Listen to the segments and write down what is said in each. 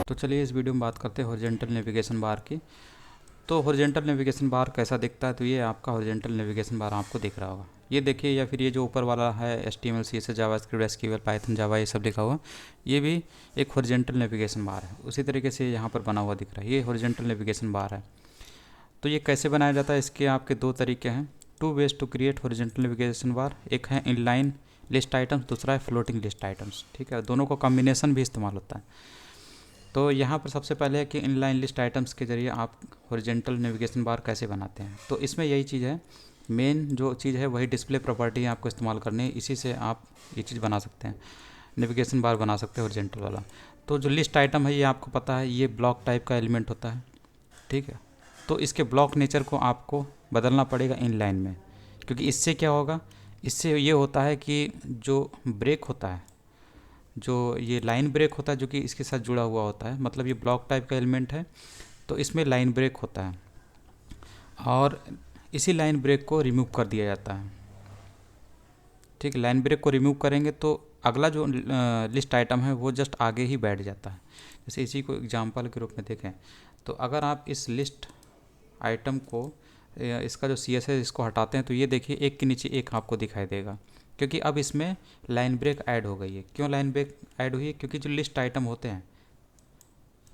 तो चलिए इस वीडियो में बात करते हैं हॉरिजॉन्टल नेविगेशन बार की। तो हॉरिजॉन्टल नेविगेशन बार कैसा दिखता है, तो ये आपका हॉरिजॉन्टल नेविगेशन बार आपको दिख रहा होगा, ये देखिए, या फिर ये जो ऊपर वाला है HTML CSS JavaScript SQL Python Java ये सब लिखा हुआ, ये भी एक हॉरिजॉन्टल नेविगेशन बार है। उसी तरीके से यहाँ पर बना हुआ दिख रहा है, ये हॉरिजॉन्टल नेविगेशन बार है। तो ये कैसे बनाया जाता है, इसके आपके दो तरीके हैं, two ways to create horizontal navigation bar. एक है इनलाइन लिस्ट आइटम्स, दूसरा है फ्लोटिंग लिस्ट आइटम्स। ठीक है, दोनों का कॉम्बिनेशन भी इस्तेमाल होता है। तो यहाँ पर सबसे पहले है कि इनलाइन लिस्ट आइटम्स के जरिए आप हॉरिजॉन्टल नेविगेशन बार कैसे बनाते हैं। तो इसमें यही चीज़ है, मेन जो चीज़ है वही डिस्प्ले प्रॉपर्टी आपको इस्तेमाल करनी है, इसी से आप ये चीज़ बना सकते हैं, नेविगेशन बार बना सकते हैं हॉरिजॉन्टल वाला। तो जो लिस्ट आइटम है ये आपको पता है, ये ब्लॉक टाइप का एलिमेंट होता है। ठीक है, तो इसके ब्लॉक नेचर को आपको बदलना पड़ेगा इनलाइन में, क्योंकि इससे क्या होगा, इससे ये होता है कि जो ब्रेक होता है, जो ये लाइन ब्रेक होता है जो कि इसके साथ जुड़ा हुआ होता है, मतलब ये ब्लॉक टाइप का एलिमेंट है, तो इसमें लाइन ब्रेक होता है और इसी लाइन ब्रेक को रिमूव कर दिया जाता है। ठीक है, लाइन ब्रेक को रिमूव करेंगे तो अगला जो लिस्ट आइटम है वो जस्ट आगे ही बैठ जाता है। जैसे इसी को एग्जांपल के रूप में देखें, तो अगर आप इस लिस्ट आइटम को, इसका जो CSS है इसको हटाते हैं, तो ये देखिए एक के नीचे एक आपको दिखाई देगा, क्योंकि अब इसमें लाइन ब्रेक ऐड हो गई है। क्यों लाइन ब्रेक ऐड हुई है, क्योंकि जो लिस्ट आइटम होते हैं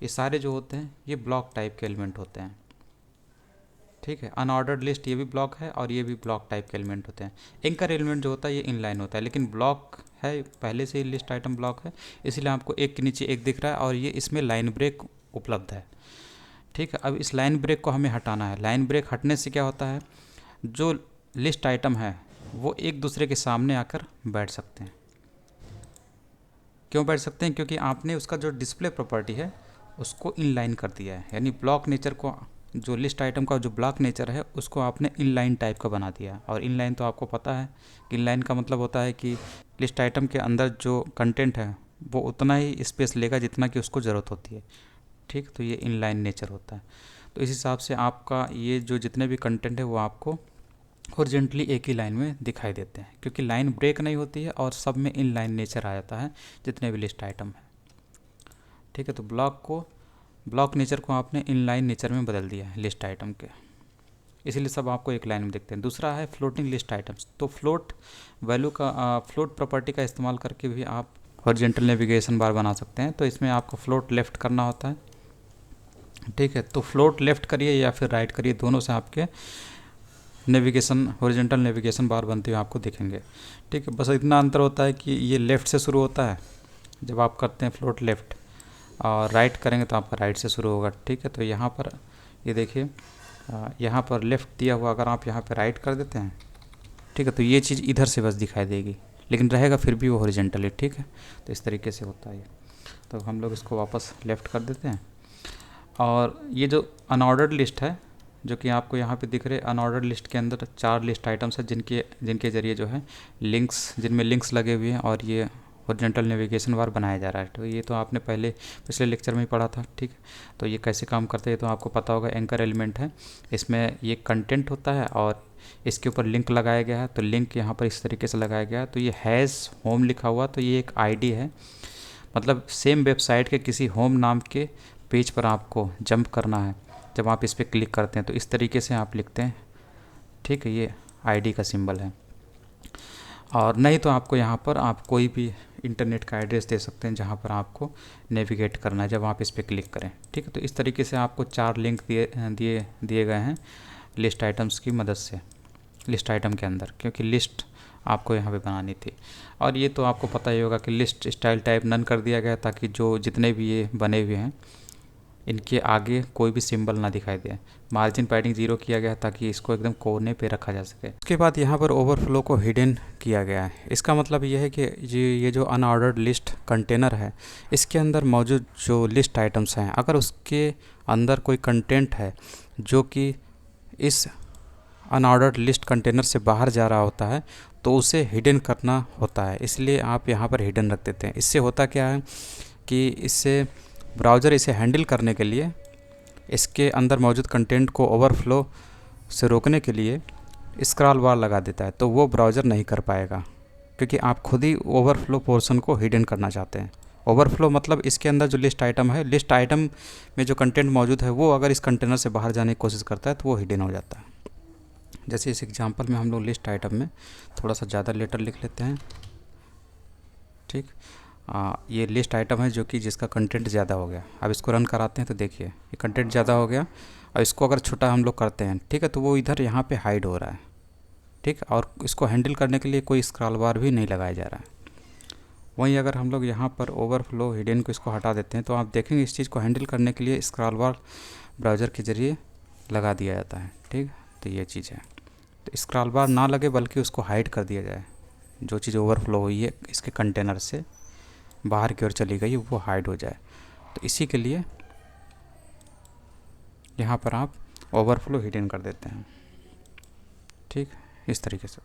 ये सारे जो होते हैं ये ब्लॉक टाइप के एलिमेंट होते हैं। ठीक है, अनऑर्डर्ड लिस्ट ये भी ब्लॉक है और ये भी ब्लॉक टाइप के एलिमेंट होते हैं। एंकर एलिमेंट जो होता है ये इनलाइन होता है, लेकिन ब्लॉक है, पहले से ही लिस्ट आइटम ब्लॉक है, इसीलिए आपको एक के नीचे एक दिख रहा है और ये इसमें लाइन ब्रेक उपलब्ध है। ठीक है, अब इस लाइन ब्रेक को हमें हटाना है। लाइन ब्रेक हटने से क्या होता है, जो लिस्ट आइटम है वो एक दूसरे के सामने आकर बैठ सकते हैं। क्यों बैठ सकते हैं, क्योंकि आपने उसका जो डिस्प्ले प्रॉपर्टी है उसको इनलाइन कर दिया है, यानी ब्लॉक नेचर को, जो लिस्ट आइटम का जो ब्लॉक नेचर है उसको आपने इनलाइन टाइप का बना दिया। और इनलाइन तो आपको पता है कि इनलाइन का मतलब होता है कि लिस्ट आइटम के अंदर जो कंटेंट है वो उतना ही स्पेस लेगा जितना कि उसको ज़रूरत होती है। ठीक, तो ये इनलाइन नेचर होता है। तो इस हिसाब से आपका ये जो जितने भी कंटेंट है वो आपको हॉरिजॉन्टली एक ही लाइन में दिखाई देते हैं, क्योंकि लाइन ब्रेक नहीं होती है और सब में इनलाइन नेचर आ जाता है जितने भी लिस्ट आइटम है। ठीक है, तो ब्लॉक नेचर को आपने इनलाइन नेचर में बदल दिया है लिस्ट आइटम के, इसीलिए सब आपको एक लाइन में दिखते हैं। दूसरा है फ्लोटिंग लिस्ट आइटम्स। तो फ्लोट वैल्यू का, फ्लोट प्रॉपर्टी का इस्तेमाल करके भी आप हॉरिजॉन्टल नेविगेशन बार बना सकते हैं। तो इसमें आपको फ्लोट लेफ़्ट करना होता है। ठीक है, तो फ्लोट लेफ़्ट करिए या फिर राइट करिए, दोनों से आपके नेविगेशन, हॉरिजॉन्टल नेविगेशन बार बनते हुए आपको दिखेंगे। ठीक है, बस इतना अंतर होता है कि ये लेफ़्ट से शुरू होता है जब आप करते हैं फ्लोट लेफ़्ट, और राइट करेंगे तो आपका राइट से शुरू होगा। ठीक है, तो यहाँ पर ये देखिए, यहाँ पर लेफ़्ट दिया हुआ, अगर आप यहाँ पर राइट कर देते हैं, ठीक है, तो ये चीज़ इधर से बस दिखाई देगी, लेकिन रहेगा फिर भी वो हॉरिजॉन्टली। ठीक है, तो इस तरीके से होता है ये। तो हम लोग इसको वापस लेफ़्ट कर देते हैं। और ये जो अनऑर्डर्ड लिस्ट है जो कि आपको यहाँ पे दिख रहे, अनऑर्डर्ड लिस्ट के अंदर 4 लिस्ट आइटम्स हैं जिनके ज़रिए जो है लिंक्स, जिनमें लिंक्स लगे हुए हैं और ये हॉरिजॉन्टल नेविगेशन बार बनाया जा रहा है। तो ये तो आपने पिछले लेक्चर में ही पढ़ा था। ठीक है, तो ये कैसे काम करते हैं तो आपको पता होगा। एंकर एलिमेंट है, इसमें ये कंटेंट होता है और इसके ऊपर लिंक लगाया गया है, तो लिंक यहाँ पर इस तरीके से लगाया गया है। तो ये हैज़ होम लिखा हुआ, तो ये एक ID है, मतलब सेम वेबसाइट के किसी होम नाम के पेज पर आपको जंप करना है। जब आप इस पर क्लिक करते हैं तो इस तरीके से आप लिखते हैं। ठीक है, ये ID का सिंबल है। और नहीं तो आपको यहाँ पर आप कोई भी इंटरनेट का एड्रेस दे सकते हैं जहाँ पर आपको नेविगेट करना है जब आप इस पर क्लिक करें। ठीक है, तो इस तरीके से आपको 4 लिंक दिए गए हैं लिस्ट आइटम्स की मदद से, लिस्ट आइटम के अंदर, क्योंकि लिस्ट आपको यहाँ पे बनानी थी। और ये तो आपको पता ही होगा कि लिस्ट स्टाइल टाइप नन कर दिया गया ताकि जो जितने भी ये बने हुए हैं इनके आगे कोई भी सिंबल ना दिखाई दे। मार्जिन पैडिंग 0 किया गया ताकि इसको एकदम कोने पे रखा जा सके। उसके बाद यहाँ पर ओवरफ्लो को हिडन किया गया है। इसका मतलब ये है कि ये जो अनऑर्डर्ड लिस्ट कंटेनर है इसके अंदर मौजूद जो लिस्ट आइटम्स हैं, अगर उसके अंदर कोई कंटेंट है जो कि इस अनऑर्डर्ड लिस्ट कंटेनर से बाहर जा रहा होता है तो उसे हिडन करना होता है, इसलिए आप यहाँ पर हिडन रख देते हैं। इससे होता क्या है कि इससे ब्राउज़र इसे हैंडल करने के लिए, इसके अंदर मौजूद कंटेंट को ओवरफ्लो से रोकने के लिए स्क्रॉल बार लगा देता है, तो वो ब्राउज़र नहीं कर पाएगा क्योंकि आप खुद ही ओवरफ्लो पोर्शन को हिडन करना चाहते हैं। ओवरफ्लो मतलब इसके अंदर जो लिस्ट आइटम है, लिस्ट आइटम में जो कंटेंट मौजूद है वो अगर इस कंटेनर से बाहर जाने की कोशिश करता है तो वो हिडन हो जाता है। जैसे इस एग्जांपल में हम लोग लिस्ट आइटम में थोड़ा सा ज़्यादा लेटर लिख लेते हैं, ठीक। ये लिस्ट आइटम है जो कि जिसका कंटेंट ज़्यादा हो गया। अब इसको रन कराते हैं तो देखिए ये कंटेंट ज़्यादा हो गया, और इसको अगर छोटा हम लोग करते हैं, ठीक है, तो वो इधर यहाँ पे हाइड हो रहा है, ठीक। और इसको हैंडल करने के लिए कोई स्क्रॉल बार भी नहीं लगाया जा रहा है। वहीं अगर हम लोग यहाँ पर ओवरफ्लो हिडन को इसको हटा देते हैं तो आप देखेंगे इस चीज़ को हैंडल करने के लिए स्क्रॉल बार ब्राउज़र के ज़रिए लगा दिया जाता है, ठीक। तो ये चीज़ है, तो स्क्रॉल बार ना लगे बल्कि उसको हाइड कर दिया जाए। जो चीज़ ओवरफ्लो हुई है इसके कंटेनर से बाहर की ओर चली गई वो हाइड हो जाए। तो इसी के लिए यहाँ पर आप ओवरफ्लो हिडन कर देते हैं, ठीक, इस तरीके से।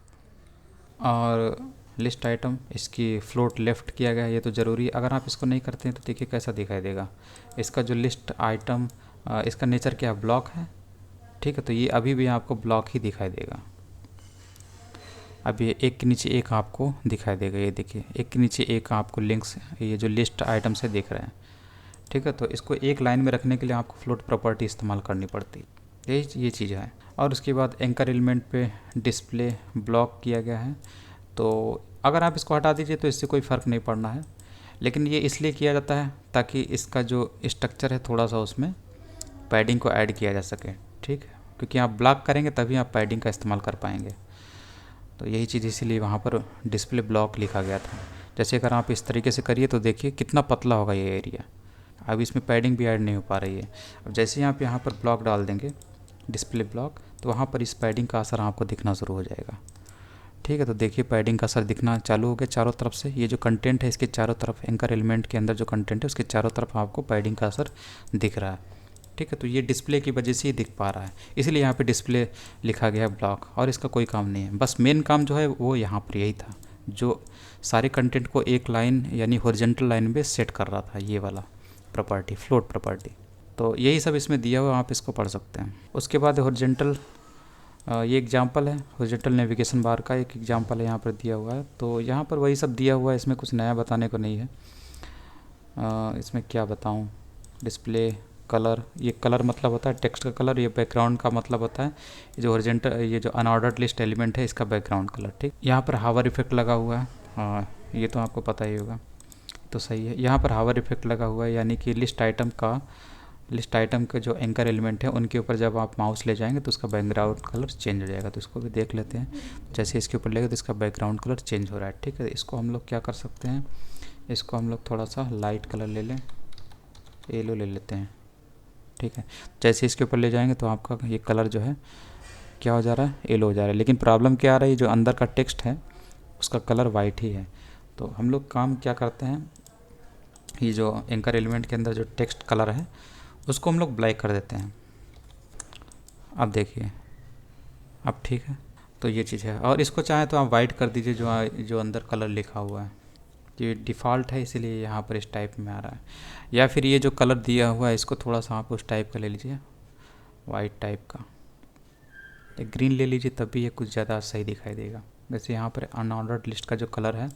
और लिस्ट आइटम इसकी फ्लोट लेफ़्ट किया गया है, ये तो ज़रूरी है। अगर आप इसको नहीं करते हैं तो देखिए कैसा दिखाई देगा। इसका जो लिस्ट आइटम इसका नेचर क्या है, ब्लॉक है, ठीक है। तो ये अभी भी आपको ब्लॉक ही दिखाई देगा। अब ये एक के नीचे एक आपको दिखाई देगा, ये देखिए एक के नीचे एक आपको लिंक्स ये जो लिस्ट आइटम से दिख रहे हैं, ठीक है। तो इसको एक लाइन में रखने के लिए आपको फ्लोट प्रॉपर्टी इस्तेमाल करनी पड़ती है, ये चीज़ है। और उसके बाद एंकर एलिमेंट पे डिस्प्ले ब्लॉक किया गया है, तो अगर आप इसको हटा दीजिए तो इससे कोई फ़र्क नहीं पड़ना है, लेकिन ये इसलिए किया जाता है ताकि इसका जो स्ट्रक्चर है थोड़ा सा उसमें पैडिंग को ऐड किया जा सके, ठीक है। क्योंकि आप ब्लॉक करेंगे तभी आप पैडिंग का इस्तेमाल कर पाएंगे। तो यही चीज़ इसीलिए वहाँ पर डिस्प्ले ब्लॉक लिखा गया था। जैसे अगर आप इस तरीके से करिए तो देखिए कितना पतला होगा ये एरिया। अब इसमें पैडिंग भी ऐड नहीं हो पा रही है। अब जैसे ही आप यहाँ पर ब्लॉक डाल देंगे डिस्प्ले ब्लॉक, तो वहाँ पर इस पैडिंग का असर आपको दिखना शुरू हो जाएगा, ठीक है। तो देखिए पैडिंग का असर दिखना चालू हो गया चारों तरफ से। ये जो कंटेंट है इसके चारों तरफ, एंकर एलिमेंट के अंदर जो कंटेंट है उसके चारों तरफ आपको पैडिंग का असर दिख रहा है, ठीक है। तो ये डिस्प्ले की वजह से ही दिख पा रहा है, इसलिए यहाँ पे डिस्प्ले लिखा गया है ब्लॉक, और इसका कोई काम नहीं है। बस मेन काम जो है वो यहाँ पर यही था, जो सारे कंटेंट को एक लाइन यानी हॉरिजॉन्टल लाइन पे सेट कर रहा था, ये वाला प्रॉपर्टी फ्लोट प्रॉपर्टी। तो यही सब इसमें दिया हुआ, आप इसको पढ़ सकते हैं। उसके बाद हॉरिजॉन्टल, ये एग्जांपल है हॉरिजॉन्टल नेविगेशन बार का, एक एग्जांपल है यहाँ पर दिया हुआ है। तो यहाँ पर वही सब दिया हुआ है, इसमें कुछ नया बताने को नहीं है। इसमें क्या बताऊँ, डिस्प्ले कलर, ये कलर मतलब होता है टेक्स्ट का कलर, ये बैकग्राउंड का मतलब होता है ये जो हॉरिजॉन्टल ये जो अनऑर्डर्ड लिस्ट एलिमेंट है इसका बैकग्राउंड कलर, ठीक। यहाँ पर हावर इफेक्ट लगा हुआ है, हाँ ये तो आपको पता ही होगा, तो सही है। यहाँ पर हावर इफेक्ट लगा हुआ है, यानी कि लिस्ट आइटम के जो एंकर एलिमेंट है उनके ऊपर जब आप माउस ले जाएंगे तो उसका बैकग्राउंड कलर चेंज हो जाएगा। तो इसको भी देख लेते हैं। जैसे इसके ऊपर लेगा तो इसका बैकग्राउंड कलर चेंज हो रहा है, ठीक है। इसको हम लोग क्या कर सकते हैं, इसको हम लोग थोड़ा सा लाइट कलर ले लें, येलो ले लेते हैं, ठीक है। जैसे इसके ऊपर ले जाएंगे तो आपका ये कलर जो है क्या हो जा रहा है, येलो हो जा रहा है। लेकिन प्रॉब्लम क्या आ रहा है, जो अंदर का टेक्स्ट है उसका कलर वाइट ही है। तो हम लोग काम क्या करते हैं, ये जो एंकर एलिमेंट के अंदर जो टेक्स्ट कलर है उसको हम लोग ब्लैक कर देते हैं। अब देखिए अब ठीक है, तो ये चीज़ है। और इसको चाहे तो आप वाइट कर दीजिए, जो अंदर कलर लिखा हुआ है, ये डिफ़ॉल्ट है इसीलिए यहाँ पर इस टाइप में आ रहा है। या फिर ये जो कलर दिया हुआ है इसको थोड़ा सा आप उस टाइप का ले लीजिए, वाइट टाइप का, एक ग्रीन ले लीजिए, तब भी ये कुछ ज़्यादा सही दिखाई देगा। वैसे यहाँ पर अनऑर्डर्ड लिस्ट का जो कलर है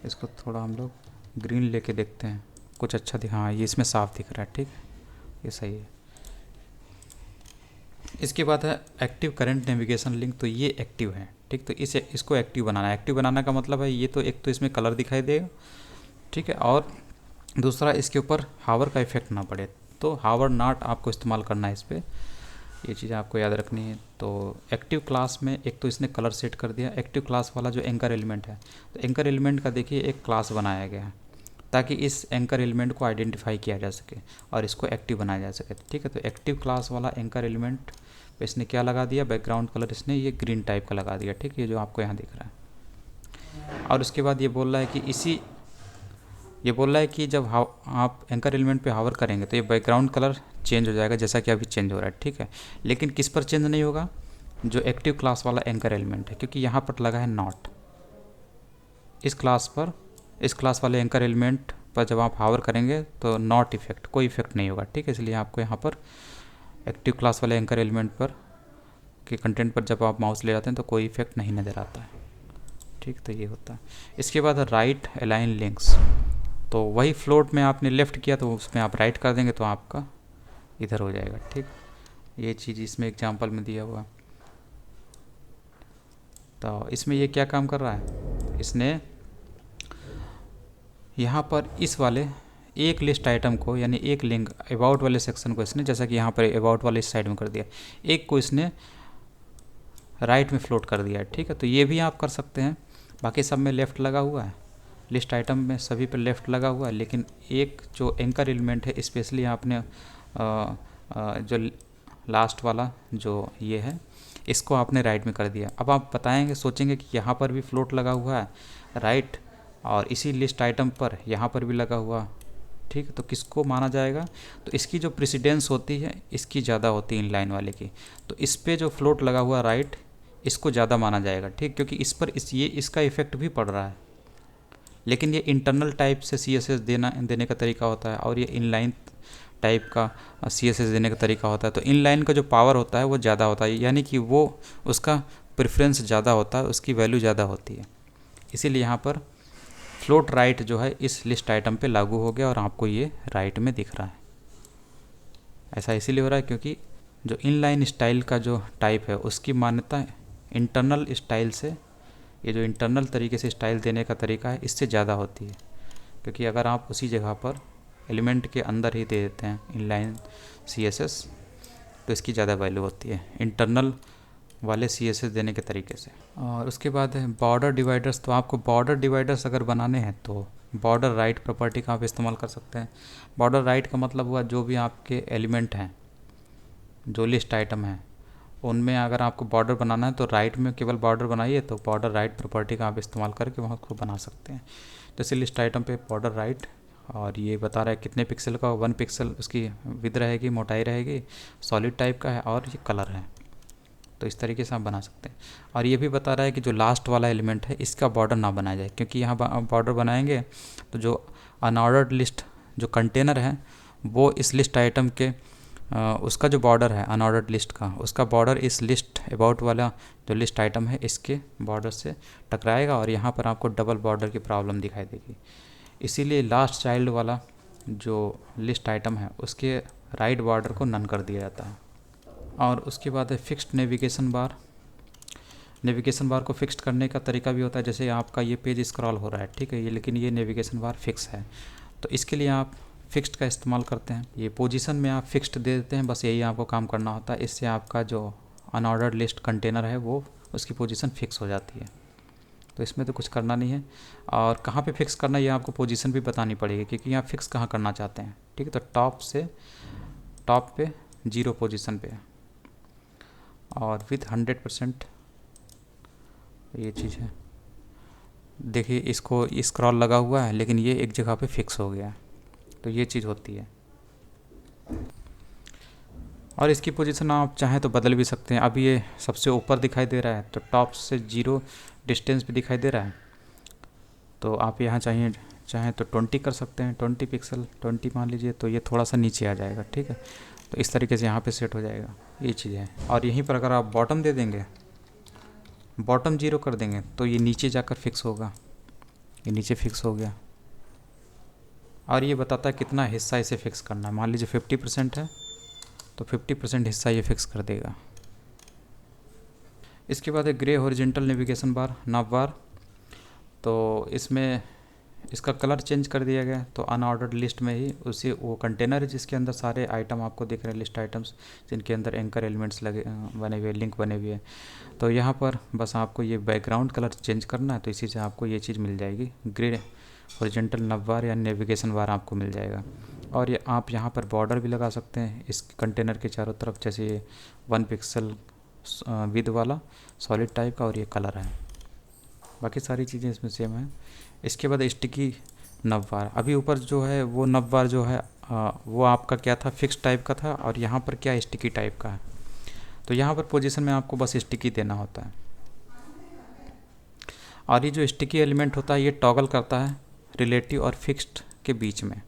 इसको थोड़ा हम लोग ग्रीन लेके देखते हैं, कुछ अच्छा दिखा, हाँ ये इसमें साफ दिख रहा है, ठीक है, ये सही है। इसके बाद है एक्टिव करंट नेविगेशन लिंक, तो ये एक्टिव है, ठीक। तो इसको एक्टिव बनाना है। एक्टिव बनाने का मतलब है ये तो एक तो इसमें कलर दिखाई देगा, ठीक है, और दूसरा इसके ऊपर हावर का इफेक्ट ना पड़े। तो हावर नॉट आपको इस्तेमाल करना है इस पर, ये चीज़ आपको याद रखनी है। तो एक्टिव क्लास में एक तो इसने कलर सेट कर दिया। एक्टिव क्लास वाला जो एंकर एलिमेंट है, तो एंकर एलिमेंट का देखिए एक क्लास बनाया गया है ताकि इस एंकर एलिमेंट को आइडेंटिफाई किया जा सके और इसको एक्टिव बनाया जा सके, ठीक है। तो एक्टिव क्लास वाला एंकर एलिमेंट पे इसने क्या लगा दिया, बैकग्राउंड कलर इसने ये ग्रीन टाइप का लगा दिया, ठीक है, ये जो आपको यहाँ दिख रहा है। और उसके बाद ये बोल रहा है कि जब आप एंकर एलिमेंट पे हावर करेंगे तो ये बैकग्राउंड कलर चेंज हो जाएगा, जैसा कि अभी चेंज हो रहा है, ठीक है। लेकिन किस पर चेंज नहीं होगा, जो एक्टिव क्लास वाला एंकर एलिमेंट है, क्योंकि यहाँ पर लगा है नॉट। इस क्लास वाले एंकर एलिमेंट पर जब आप हावर करेंगे तो नॉट इफेक्ट, कोई इफेक्ट नहीं होगा, ठीक है। इसलिए आपको यहाँ पर एक्टिव क्लास वाले एंकर एलिमेंट पर के कंटेंट पर जब आप माउस ले जाते हैं तो कोई इफेक्ट नहीं नज़र आता है, ठीक। तो ये होता है। इसके बाद राइट अलाइन लिंक्स, तो वही फ्लोट में आपने लेफ़्ट किया तो उसमें आप राइट कर देंगे तो आपका इधर हो जाएगा। ठीक, ये चीज़ इसमें एग्जांपल में दिया हुआ। तो इसमें ये क्या काम कर रहा है, इसने यहाँ पर इस वाले एक लिस्ट आइटम को यानी एक लिंक अबाउट वाले सेक्शन को इसने, जैसा कि यहाँ पर अबाउट वाले इस साइड में कर दिया, एक को इसने राइट में फ्लोट कर दिया है। ठीक है, तो ये भी आप कर सकते हैं। बाकी सब में लेफ़्ट लगा हुआ है, लिस्ट आइटम में सभी पर लेफ़्ट लगा हुआ है, लेकिन एक जो एंकर एलिमेंट है स्पेशली आपने जो लास्ट वाला जो ये है इसको आपने राइट में कर दिया। अब आप बताएंगे, सोचेंगे कि यहाँ पर भी फ्लोट लगा हुआ है राइट, और इसी लिस्ट आइटम पर यहाँ पर भी लगा हुआ। ठीक है, तो किसको माना जाएगा, तो इसकी जो प्रेसिडेंस होती है इसकी ज़्यादा होती है इनलाइन वाले की, तो इस पर जो फ्लोट लगा हुआ राइट इसको ज़्यादा माना जाएगा। ठीक, क्योंकि इस पर इसका इफ़ेक्ट भी पड़ रहा है, लेकिन ये इंटरनल टाइप से CSS देने का तरीका होता है और ये इनलाइन टाइप का CSS देने का तरीका होता है। तो इनलाइन का जो पावर होता है वो ज़्यादा होता है, यानी कि वो उसका प्रेफरेंस ज़्यादा होता है, उसकी वैल्यू ज़्यादा होती है। इसीलिए यहाँ पर फ्लोट राइट जो है इस लिस्ट आइटम पे लागू हो गया और आपको ये राइट में दिख रहा है। ऐसा इसीलिए हो रहा है क्योंकि जो इनलाइन स्टाइल का जो टाइप है उसकी मान्यता इंटरनल स्टाइल से, ये जो इंटरनल तरीके से स्टाइल देने का तरीका है इससे ज़्यादा होती है। क्योंकि अगर आप उसी जगह पर एलिमेंट के अंदर ही दे देते हैं इनलाइन CSS तो इसकी ज़्यादा वैल्यू होती है इंटरनल वाले CSS देने के तरीके से। और उसके बाद है बॉर्डर डिवाइडर्स। तो आपको बॉर्डर डिवाइडर्स अगर बनाने हैं तो बॉर्डर राइट प्रॉपर्टी का आप इस्तेमाल कर सकते हैं। बॉर्डर राइट का मतलब हुआ जो भी आपके एलिमेंट हैं, जो लिस्ट आइटम हैं, उनमें अगर आपको बॉर्डर बनाना है तो राइट में केवल बॉर्डर बनाइए, तो बॉर्डर राइट प्रॉपर्टी का आप इस्तेमाल करके वहाँ को बना सकते हैं। जैसे लिस्ट आइटम पे बॉर्डर राइट, और ये बता रहा है कितने पिक्सल का, 1 पिक्सल उसकी विड्थ रहेगी, मोटाई रहेगी, सॉलिड टाइप का है और ये कलर है। तो इस तरीके से आप बना सकते हैं। और ये भी बता रहा है कि जो लास्ट वाला एलिमेंट है इसका बॉर्डर ना बनाया जाए, क्योंकि यहाँ बॉर्डर बनाएंगे तो जो अनऑर्डर्ड लिस्ट जो कंटेनर है वो इस लिस्ट आइटम के उसका जो बॉर्डर है अनऑर्डर्ड लिस्ट का, उसका बॉर्डर इस लिस्ट अबाउट वाला जो लिस्ट आइटम है इसके बॉर्डर से टकराएगा और यहाँ पर आपको डबल बॉर्डर की प्रॉब्लम दिखाई देगी। इसीलिए लास्ट चाइल्ड वाला जो लिस्ट आइटम है उसके राइट बॉर्डर को नन कर दिया जाता है। और उसके बाद है fixed navigation bar. Navigation bar को फिक्स्ड करने का तरीका भी होता है, जैसे आपका ये पेज स्क्रॉल हो रहा है, ठीक है, ये लेकिन ये नेविगेशन बार फिक्स है, तो इसके लिए आप फिक्स्ड का इस्तेमाल करते हैं। ये पोजीशन में आप फिक्स्ड दे देते हैं, बस यही आपको काम करना होता है। इससे आपका जो अनऑर्डर्ड लिस्ट कंटेनर है वो उसकी पोजीशन फिक्स हो जाती है। तो इसमें तो कुछ करना नहीं है। और कहाँ पे फिक्स करना है ये आपको पोजीशन भी बतानी पड़ेगी, क्योंकि यहाँ फिक्स कहाँ करना चाहते हैं। ठीक है, तो टॉप से टॉप पे 0 पोजीशन पे और विथ 100% ये चीज़ है। देखिए इसको स्क्रॉल लगा हुआ है लेकिन ये एक जगह पे फिक्स हो गया है, तो ये चीज़ होती है। और इसकी पोजीशन आप चाहें तो बदल भी सकते हैं। अभी ये सबसे ऊपर दिखाई दे रहा है तो टॉप से 0 डिस्टेंस पे दिखाई दे रहा है, तो आप यहाँ चाहें तो 20 कर सकते हैं, 20 पिक्सल 20 मान लीजिए, तो ये थोड़ा सा नीचे आ जाएगा। ठीक है, तो इस तरीके से यहाँ पे सेट हो जाएगा, ये चीज़ है। और यहीं पर अगर आप बॉटम दे देंगे, बॉटम 0 कर देंगे तो ये नीचे जाकर फिक्स होगा, ये नीचे फिक्स हो गया। और ये बताता है कितना हिस्सा इसे फिक्स करना है। मान लीजिए 50% है तो 50% हिस्सा ये फिक्स कर देगा। इसके बाद है ग्रे हॉरिजॉन्टल नेविगेशन बार, नाव बार। तो इसमें इसका कलर चेंज कर दिया गया, तो अनऑर्डर्ड लिस्ट में ही उसी वो कंटेनर है जिसके अंदर सारे आइटम आपको दिख रहे हैं, लिस्ट आइटम्स जिनके अंदर एंकर एलिमेंट्स लगे बने हुए, लिंक बने हुए हैं। तो यहाँ पर बस आपको ये बैकग्राउंड कलर चेंज करना है, तो इसी से आपको ये चीज़ मिल जाएगी, ग्रे हॉरिजॉन्टल नव बार या नेविगेशन बार आपको मिल जाएगा। और ये आप यहाँ पर बॉर्डर भी लगा सकते हैं इस कंटेनर के चारों तरफ, जैसे ये 1 पिक्सल विद वाला सॉलिड टाइप का, और ये कलर है। बाकी सारी चीज़ें इसमें सेम है। इसके बाद स्टिकी नव बार। अभी ऊपर जो है वो नव बार जो है वो आपका क्या था, फिक्स टाइप का था, और यहाँ पर क्या स्टिकी टाइप का है। तो यहाँ पर पोजीशन में आपको बस स्टिकी देना होता है। और ये जो स्टिकी एलिमेंट होता है ये टॉगल करता है रिलेटिव और फिक्स्ड के बीच में।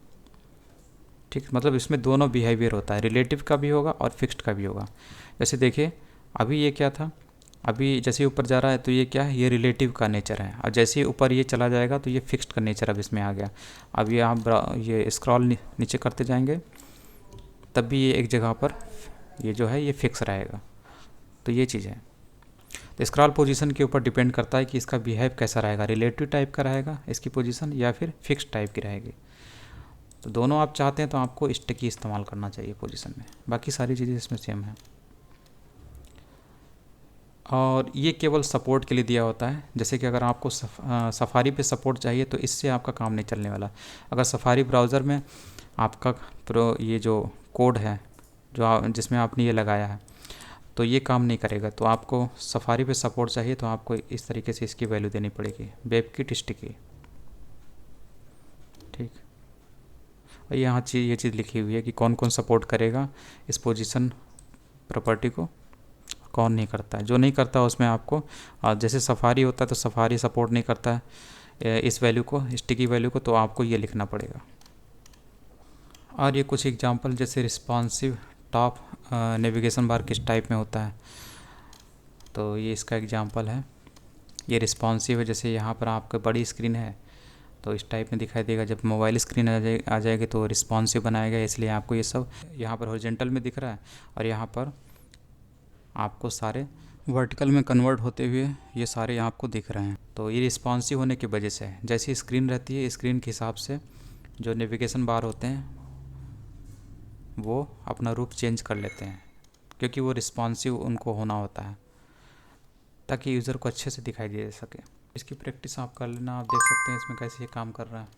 ठीक, मतलब इसमें दोनों बिहेवियर होता है, रिलेटिव का भी होगा और फिक्स्ड का भी होगा। जैसे देखिए अभी ये क्या था, अभी जैसे ऊपर जा रहा है तो ये क्या है, ये रिलेटिव का नेचर है, और जैसे ही ऊपर ये चला जाएगा तो ये फिक्स्ड का नेचर अब इसमें आ गया। अब ये आप ये स्क्रॉल नीचे करते जाएंगे तब भी ये एक जगह पर ये जो है ये फिक्स रहेगा। तो ये चीज़ है। तो स्क्रॉल पोजीशन के ऊपर डिपेंड करता है कि इसका बिहेव कैसा रहेगा, रिलेटिव टाइप का रहेगा इसकी पोजीशन या फिर फिक्स टाइप की रहेगी। तो दोनों आप चाहते हैं तो आपको स्टिकी इस्तेमाल करना चाहिए पोजीशन में, बाकी सारी चीज़ें इसमें सेम है। और ये केवल सपोर्ट के लिए दिया होता है, जैसे कि अगर आपको सफारी पे सपोर्ट चाहिए तो इससे आपका काम नहीं चलने वाला। अगर सफारी ब्राउज़र में आपका ये जो कोड है जिसमें आपने ये लगाया है तो ये काम नहीं करेगा। तो आपको सफारी पे सपोर्ट चाहिए तो आपको इस तरीके से इसकी वैल्यू देनी पड़ेगी, वेबकिट स्टिकी। ठीक। और यहाँ ये चीज़ लिखी हुई है कि कौन कौन सपोर्ट करेगा इस पोजीशन प्रॉपर्टी को, कौन नहीं करता है। जो नहीं करता उसमें आपको जैसे सफारी होता है तो सफारी सपोर्ट नहीं करता है इस वैल्यू को, स्टिकी वैल्यू को, तो आपको ये लिखना पड़ेगा। और ये कुछ एग्जांपल, जैसे रिस्पॉन्सिव टॉप नेविगेशन बार किस टाइप में होता है, तो ये इसका एग्जांपल है। ये रिस्पॉन्सिव है, जैसे यहाँ पर आपका बड़ी स्क्रीन है तो इस टाइप में दिखाई देगा। जब मोबाइल स्क्रीन आ जाएगी तो रिस्पॉन्सिव बनाएगा, इसलिए आपको ये सब यहाँ पर हॉरिजॉन्टल में दिख रहा है और यहाँ पर आपको सारे वर्टिकल में कन्वर्ट होते हुए ये सारे आपको दिख रहे हैं। तो ये रिस्पॉन्सिव होने की वजह से है। जैसी स्क्रीन रहती है स्क्रीन के हिसाब से जो नेविगेशन बार होते हैं वो अपना रूप चेंज कर लेते हैं, क्योंकि वो रिस्पॉन्सिव उनको होना होता है ताकि यूज़र को अच्छे से दिखाई दे सके। इसकी प्रैक्टिस आप कर लेना, आप देख सकते हैं इसमें कैसे ये काम कर रहा है।